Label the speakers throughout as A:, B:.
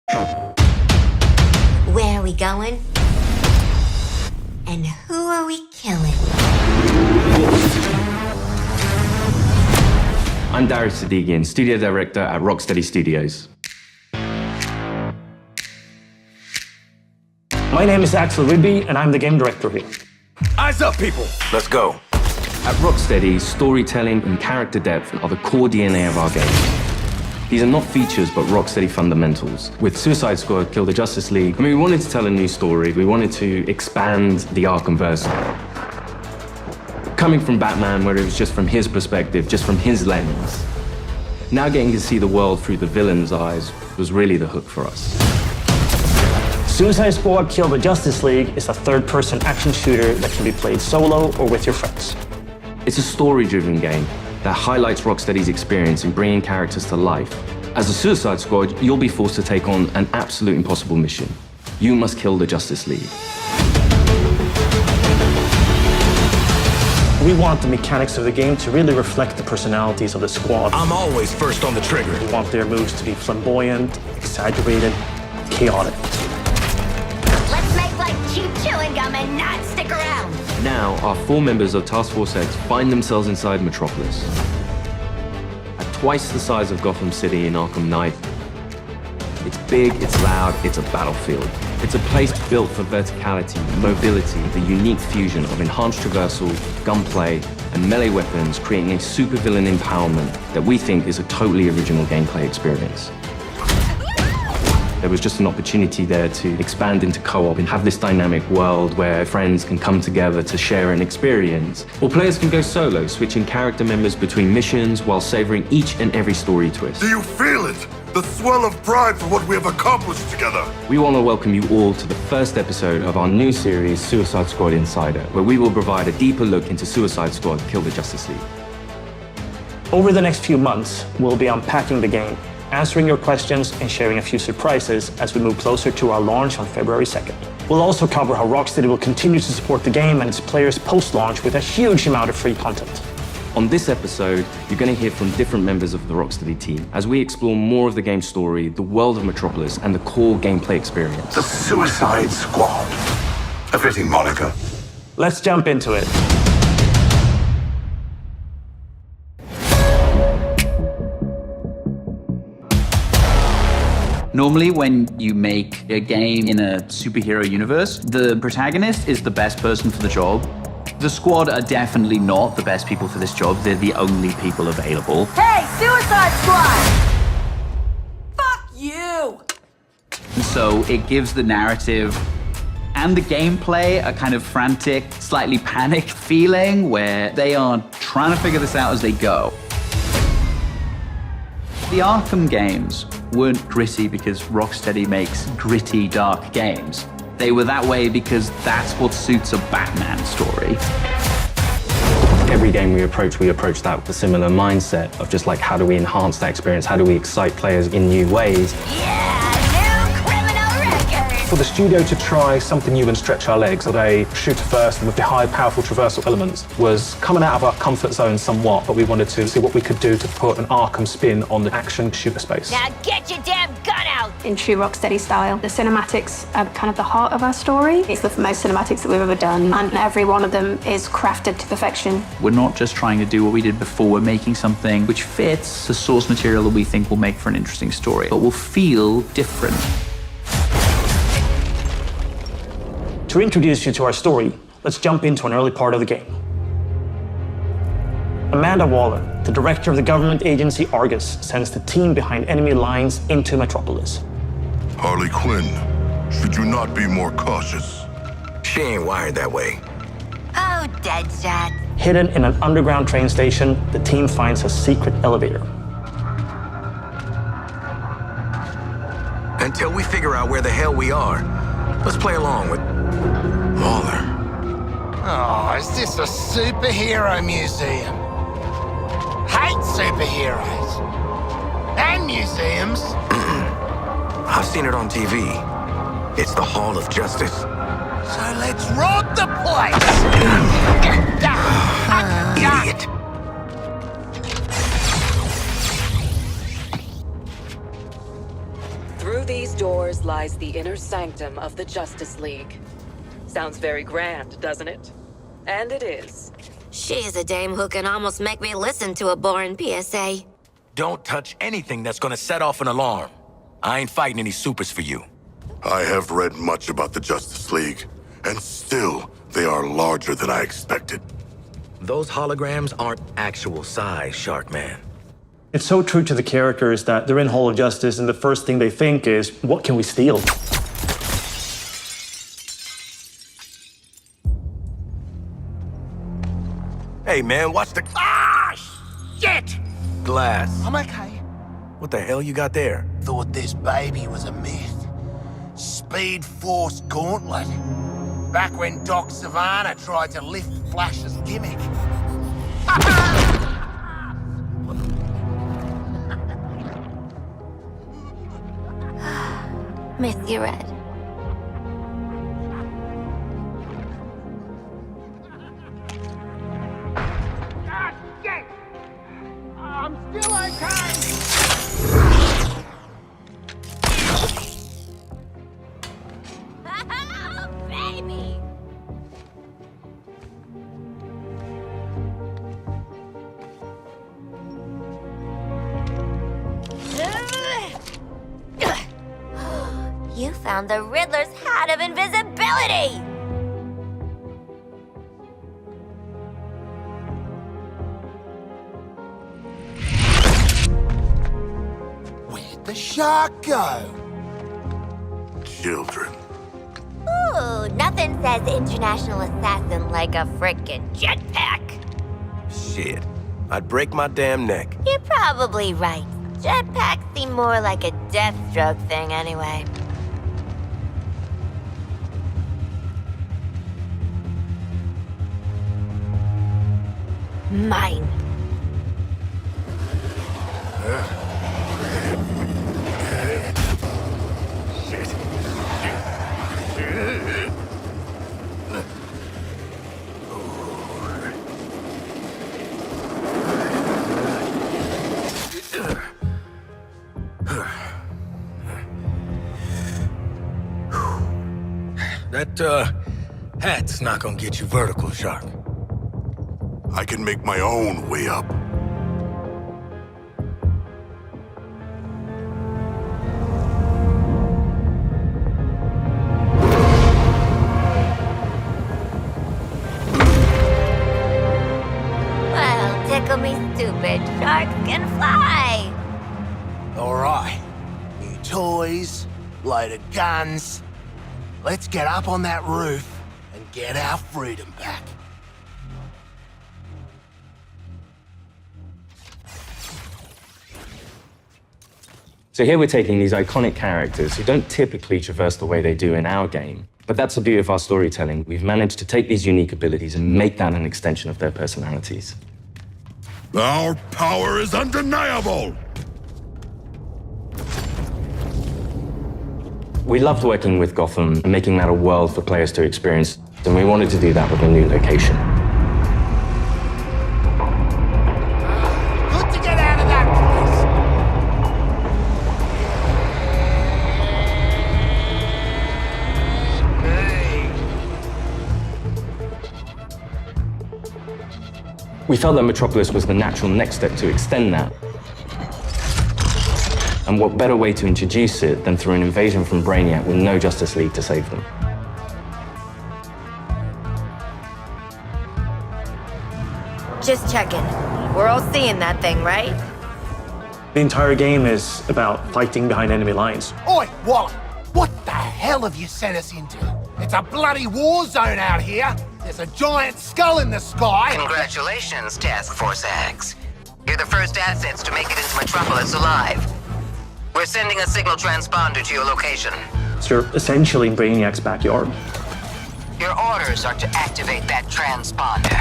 A: Where are we going? And who are we killing?
B: I'm Darius Sadigian, studio director at Rocksteady Studios.
C: My name is Axel Ribby, and I'm the game director here.
D: Eyes up, people! Let's go.
B: At Rocksteady, storytelling and character depth are the core DNA of our games. These are not features, but Rocksteady fundamentals. With Suicide Squad, Kill the Justice League, we wanted to tell a new story. We wanted to expand the Arkhamverse. Coming from Batman, where it was just from his perspective, just from his lens. Now getting to see the world through the villain's eyes was really the hook for us.
C: Suicide Squad Kill the Justice League is a third-person action shooter that can be played solo or with your friends.
B: It's a story-driven game that highlights Rocksteady's experience in bringing characters to life. As a Suicide Squad, you'll be forced to take on an absolute impossible mission. You must kill the Justice League.
C: We want the mechanics of the game to really reflect the personalities of the squad.
D: I'm always first on the trigger.
C: We want their moves to be flamboyant, exaggerated, chaotic.
A: Let's make like cheap chewing gum and not stick around.
B: Now, our 4 members of Task Force X find themselves inside Metropolis. At twice the size of Gotham City in Arkham Knight, it's big, it's loud, it's a battlefield. It's a place built for verticality, mobility, the unique fusion of enhanced traversal, gunplay, and melee weapons, creating a supervillain empowerment that we think is a totally original gameplay experience. There was just an opportunity there to expand into co-op and have this dynamic world where friends can come together to share an experience. Or players can go solo, switching character members between missions while savoring each and every story twist.
E: Do you feel it? The swell of pride for what we have accomplished together.
B: We want to welcome you all to the first episode of our new series, Suicide Squad Insider, where we will provide a deeper look into Suicide Squad Kill the Justice League.
C: Over the next few months, we'll be unpacking the game, answering your questions and sharing a few surprises as we move closer to our launch on February 2nd. We'll also cover how Rocksteady will continue to support the game and its players post-launch with a huge amount of free content.
B: On this episode, you're going to hear from different members of the Rocksteady team as we explore more of the game's story, the world of Metropolis, and the core gameplay experience.
E: The Suicide Squad. A fitting moniker.
C: Let's jump into it.
F: Normally, when you make a game in a superhero universe, the protagonist is the best person for the job. The squad are definitely not the best people for this job. They're the only people available.
A: Hey, Suicide Squad! Fuck you!
F: And so it gives the narrative and the gameplay a kind of frantic, slightly panicked feeling where they are trying to figure this out as they go. The Arkham games weren't gritty because Rocksteady makes gritty, dark games. They were that way because that's what suits a Batman story.
B: Every game we approach that with a similar mindset of just like, how do we enhance that experience? How do we excite players in new ways?
A: Yeah, new criminal record!
G: For the studio to try something new and stretch our legs, a shooter first with the high, powerful traversal elements was coming out of our comfort zone somewhat, but we wanted to see what we could do to put an Arkham spin on the action shooter space.
A: Now get your damn gun out!
H: In true Rocksteady style, the cinematics are kind of the heart of our story. It's the most cinematics that we've ever done, and every one of them is crafted to perfection.
F: We're not just trying to do what we did before, we're making something which fits the source material that we think will make for an interesting story, but will feel different.
C: To introduce you to our story, let's jump into an early part of the game. Amanda Waller, the director of the government agency Argus, sends the team behind enemy lines into Metropolis.
E: Harley Quinn, should you not be more cautious?
D: She ain't wired that way.
A: Oh, Deadshot.
C: Hidden in an underground train station, the team finds a secret elevator.
D: Until we figure out where the hell we are, let's play along with Waller.
I: Oh, is this a superhero museum? Hate superheroes. And museums.
D: I've seen it on TV. It's the Hall of Justice.
I: So let's rob the place!
D: Idiot.
A: Through
J: of these doors lies the inner sanctum of the Justice League. Sounds very grand, doesn't it? And it is.
A: She's a dame who can almost make me listen to a boring PSA.
D: Don't touch anything that's gonna set off an alarm. I ain't fighting any supers for you.
E: I have read much about the Justice League, and still, they are larger than I expected.
D: Those holograms aren't actual size, Sharkman.
C: It's so true to the characters that they're in Hall of Justice and the first thing they think is, what can we steal?
D: Hey man, watch the...
I: Ah, shit!
D: glass.
I: I'm okay.
D: What the hell you got there?
I: Thought this baby was a myth. Speed Force Gauntlet. Back when Doc Savannah tried to lift Flash's gimmick.
A: Miss you, Red.
I: Ah, shit! I'm still okay!
A: Oh, baby! You found the Riddler's hat of invisibility!
I: Where'd the shark go?
E: Children.
A: Ooh, nothing says international assassin like a frickin' jetpack.
D: Shit. I'd break my damn neck.
A: You're probably right. Jetpacks seem more like a Deathstroke thing anyway. Mine.
D: That, hat's not gonna get you vertical, Shark.
E: I can make my own way up.
A: Well, tickle me stupid. Sharks can fly.
I: All right. New toys, load of guns. Let's get up on that roof and get our freedom back.
B: So here we're taking these iconic characters who don't typically traverse the way they do in our game. But that's the beauty of our storytelling. We've managed to take these unique abilities and make that an extension of their personalities.
E: Our power is undeniable!
B: We loved working with Gotham and making that a world for players to experience, and we wanted to do that with a new location.
I: Good to get out of that
B: We felt that Metropolis was the natural next step to extend that. And what better way to introduce it than through an invasion from Brainiac with no Justice League to save them?
A: Just checking. We're all seeing that thing, right?
C: The entire game is about fighting behind enemy lines.
I: Oi, Wallop! What the hell have you sent us into? It's a bloody war zone out here. There's a giant skull in the sky.
K: Congratulations, Task Force X. You're the first assets to make it into Metropolis alive. We're sending a signal transponder to your location.
C: So you're essentially in Brainiac's backyard.
K: Your orders are to activate that transponder.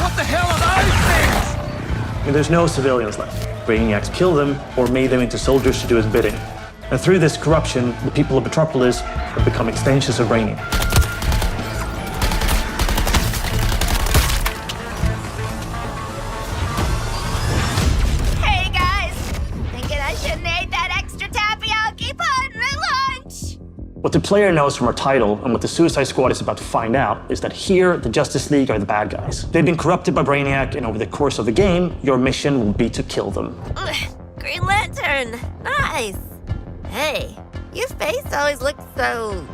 I: What the hell are those things?
C: And there's no civilians left. Brainiac's killed them or made them into soldiers to do his bidding. And through this corruption, the people of Metropolis have become extensions of Brainiac. What the player knows from our title and what the Suicide Squad is about to find out is that here, the Justice League are the bad guys. They've been corrupted by Brainiac, and over the course of the game, your mission will be to kill them.
L: Green Lantern! Nice! Hey, your face always looks so...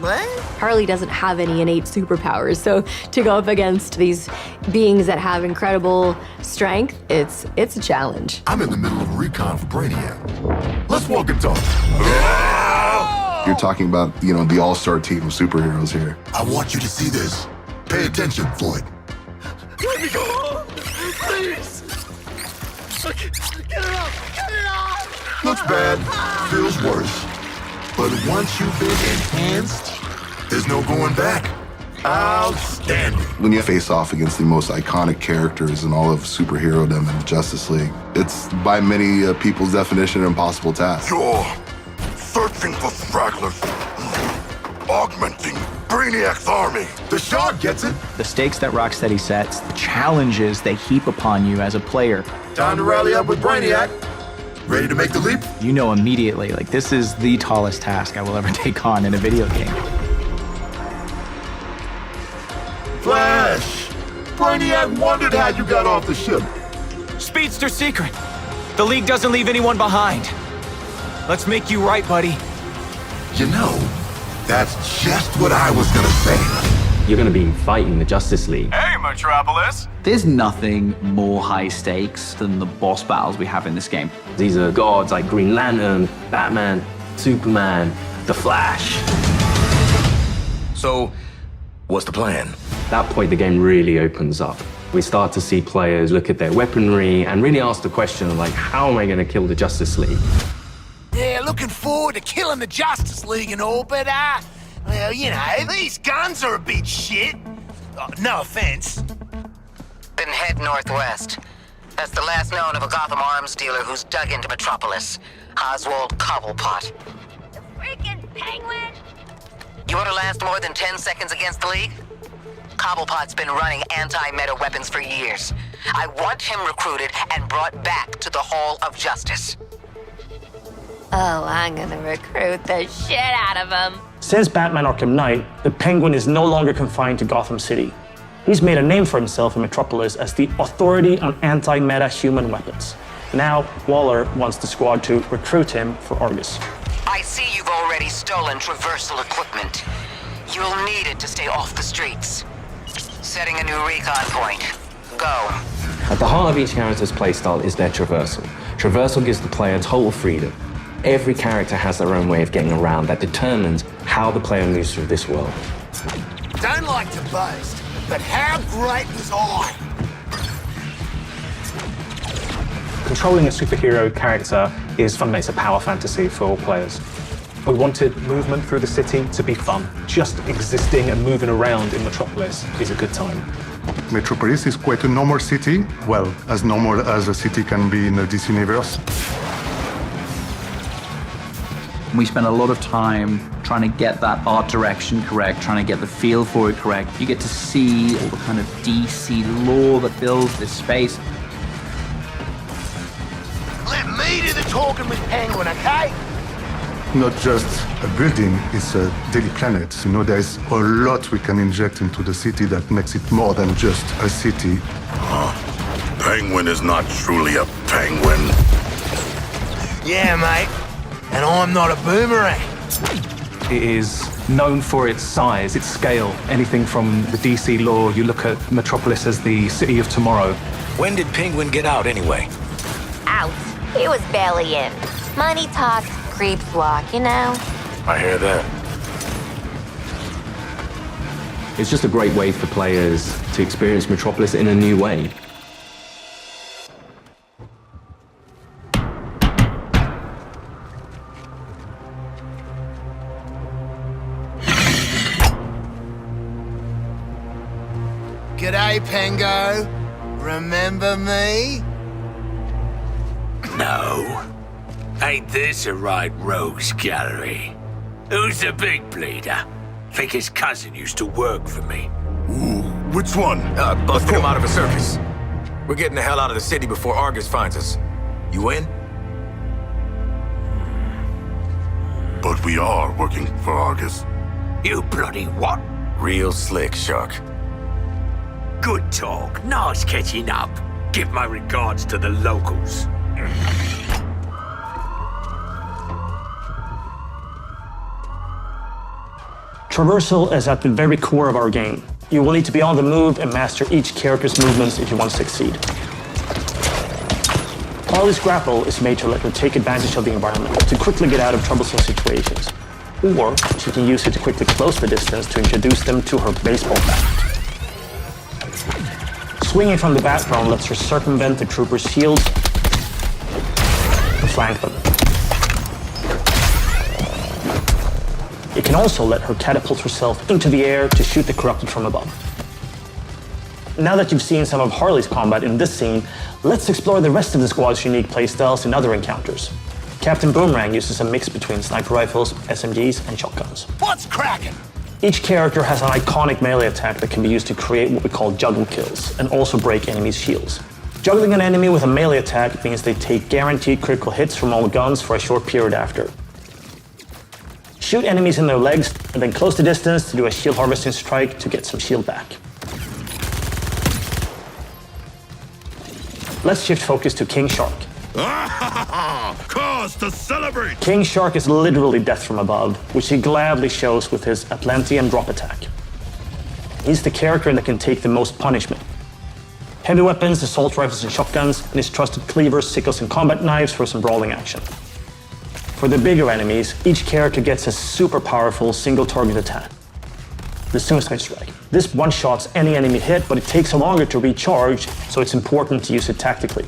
L: what?
M: Harley doesn't have any innate superpowers, so to go up against these beings that have incredible strength, it's a challenge.
E: I'm in the middle of a recon for Brainiac. Let's walk and talk.
N: You're talking about, the all-star team of superheroes here.
E: I want you to see this. Pay attention, Floyd.
I: Let me go home, please. Get it off! Get it off!
E: Looks bad, feels worse. But once you've been enhanced, there's no going back. Outstanding.
N: When you face off against the most iconic characters in all of superhero-dom in the Justice League, it's by many people's definition an impossible task.
E: You're searching for stragglers, augmenting Brainiac's army. The Shard gets it.
O: The stakes that Rocksteady sets, the challenges they heap upon you as a player.
E: Time to rally up with Brainiac. Ready to make the leap?
O: You know immediately, this is the tallest task I will ever take on in a video game.
E: Flash! Brainiac wondered how you got off the ship.
P: Speedster secret. The League doesn't leave anyone behind. Let's make you right, buddy.
E: That's just what I was gonna say.
B: You're gonna be fighting the Justice League.
P: Hey, Metropolis!
F: There's nothing more high stakes than the boss battles we have in this game.
B: These are gods like Green Lantern, Batman, Superman, The Flash.
D: So, what's the plan?
B: At that point, the game really opens up. We start to see players look at their weaponry and really ask the question of, how am I gonna kill the Justice League?
I: Yeah, looking forward to killing the Justice League and all, but, well, these guns are a bit shit. No offense.
K: Then head northwest. That's the last known of a Gotham arms dealer who's dug into Metropolis. Oswald Cobblepot.
L: The freaking Penguin!
K: You want to last more than 10 seconds against the League? Cobblepot's been running anti-meta weapons for years. I want him recruited and brought back to the Hall of Justice.
L: Oh, I'm gonna recruit the shit out of him.
C: Since Batman Arkham Knight, the Penguin is no longer confined to Gotham City. He's made a name for himself in Metropolis as the authority on anti-meta human weapons. Now, Waller wants the squad to recruit him for Argus.
K: I see you've already stolen traversal equipment. You'll need it to stay off the streets. Setting a new recon point. Go.
B: At the heart of each character's playstyle is their traversal. Traversal gives the player total freedom. Every character has their own way of getting around that determines how the player moves through this world.
I: Don't like to boast, but how great was I?
G: Controlling a superhero character is fundamentally it's a power fantasy for all players. We wanted movement through the city to be fun. Just existing and moving around in Metropolis is a good time.
Q: Metropolis is quite a normal city. Well, as normal as a city can be in the DC universe.
F: We spent a lot of time trying to get that art direction correct, trying to get the feel for it correct. You get to see all the kind of DC lore that builds this space.
I: Let me do the talking with Penguin, okay?
Q: Not just a building, it's a daily planet. There's a lot we can inject into the city that makes it more than just a city.
E: Penguin is not truly a penguin.
I: Yeah, mate. And I'm not a boomerang.
G: It is known for its size, its scale. Anything from the DC lore, you look at Metropolis as the city of tomorrow.
D: When did Penguin get out anyway?
L: Out. He was barely in. Money talk, creeps walk,
D: I hear that.
B: It's just a great way for players to experience Metropolis in a new way.
I: G'day, Pengo. Remember me?
R: No. Ain't this a right rogues gallery? Who's the big bleeder? Think his cousin used to work for me.
E: Ooh, which one?
D: Busted him out of a circus. We're getting the hell out of the city before Argus finds us. You in?
E: But we are working for Argus.
R: You bloody what?
D: Real slick, Shark.
R: Good talk. Nice catching up. Give my regards to the locals.
C: Traversal is at the very core of our game. You will need to be on the move and master each character's movements if you want to succeed. Harley's grapple is made to let her take advantage of the environment to quickly get out of troublesome situations. Or she can use it to quickly close the distance to introduce them to her baseball bat. Swinging from the background lets her circumvent the troopers' shields and flank them. It can also let her catapult herself into the air to shoot the corrupted from above. Now that you've seen some of Harley's combat in this scene, let's explore the rest of the squad's unique playstyles in other encounters. Captain Boomerang uses a mix between sniper rifles, SMGs, and shotguns.
I: What's cracking?
C: Each character has an iconic melee attack that can be used to create what we call juggle kills, and also break enemies' shields. Juggling an enemy with a melee attack means they take guaranteed critical hits from all guns for a short period after. Shoot enemies in their legs, and then close the distance to do a shield harvesting strike to get some shield back. Let's shift focus to King Shark.
E: Cause to celebrate!
C: King Shark is literally death from above, which he gladly shows with his Atlantean drop attack. He's the character that can take the most punishment. Heavy weapons, assault rifles and shotguns, and his trusted cleavers, sickles and combat knives for some brawling action. For the bigger enemies, each character gets a super powerful single target attack, the Suicide Strike. This one-shots any enemy hit, but it takes longer to recharge, so it's important to use it tactically.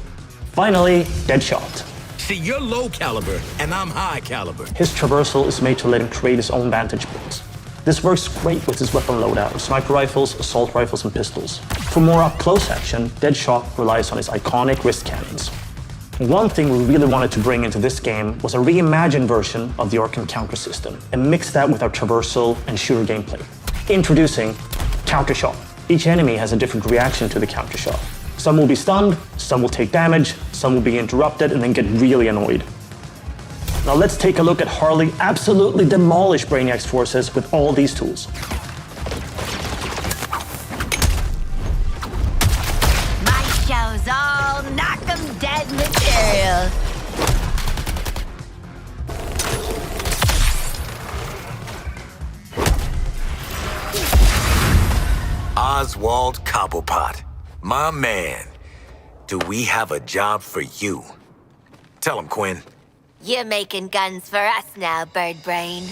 C: Finally, Deadshot.
D: See, you're low caliber, and I'm high caliber.
C: His traversal is made to let him create his own vantage points. This works great with his weapon loadout of sniper rifles, assault rifles, and pistols. For more up-close action, Deadshot relies on his iconic wrist cannons. One thing we really wanted to bring into this game was a reimagined version of the Arkham counter system, and mix that with our traversal and shooter gameplay. Introducing Counter Shot. Each enemy has a different reaction to the counter shot. Some will be stunned, some will take damage, some will be interrupted and then get really annoyed. Now let's take a look at Harley absolutely demolish Brainiac's forces with all these tools.
L: My show's all knock 'em dead material.
D: Oswald Cobblepot, my man. Do we have a job for you? Tell him, Quinn.
L: You're making guns for us now, Bird Brain.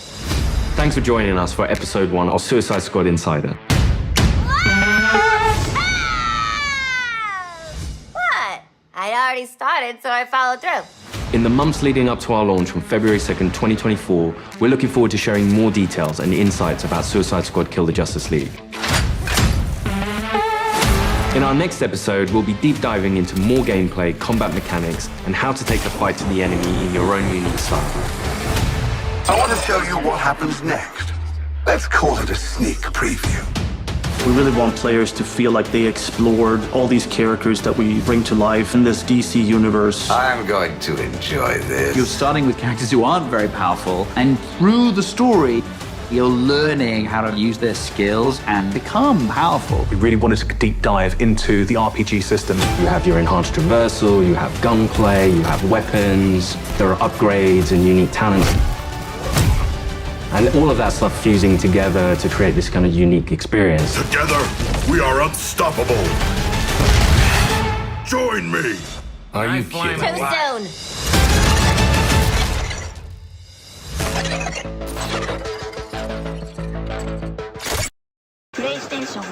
B: Thanks for joining us for episode 1 of Suicide Squad Insider.
L: What? I'd already started, so I followed through.
B: In the months leading up to our launch on February 2nd, 2024, we're looking forward to sharing more details and insights about Suicide Squad Kill the Justice League. In our next episode, we'll be deep diving into more gameplay, combat mechanics, and how to take the fight to the enemy in your own unique style.
E: I want to tell you what happens next. Let's call it a sneak preview.
C: We really want players to feel like they explored all these characters that we bring to life in this DC universe.
R: I'm going to enjoy this.
F: You're starting with characters who aren't very powerful, and through the story, you're learning how to use their skills and become powerful.
G: We really wanted to deep dive into the RPG system.
B: You have your enhanced traversal, you have gunplay, you have weapons, there are upgrades and unique talents. And all of that stuff fusing together to create this kind of unique experience.
E: Together, we are unstoppable. Join me.
D: Are you kidding?
L: Too soon.
H: PlayStation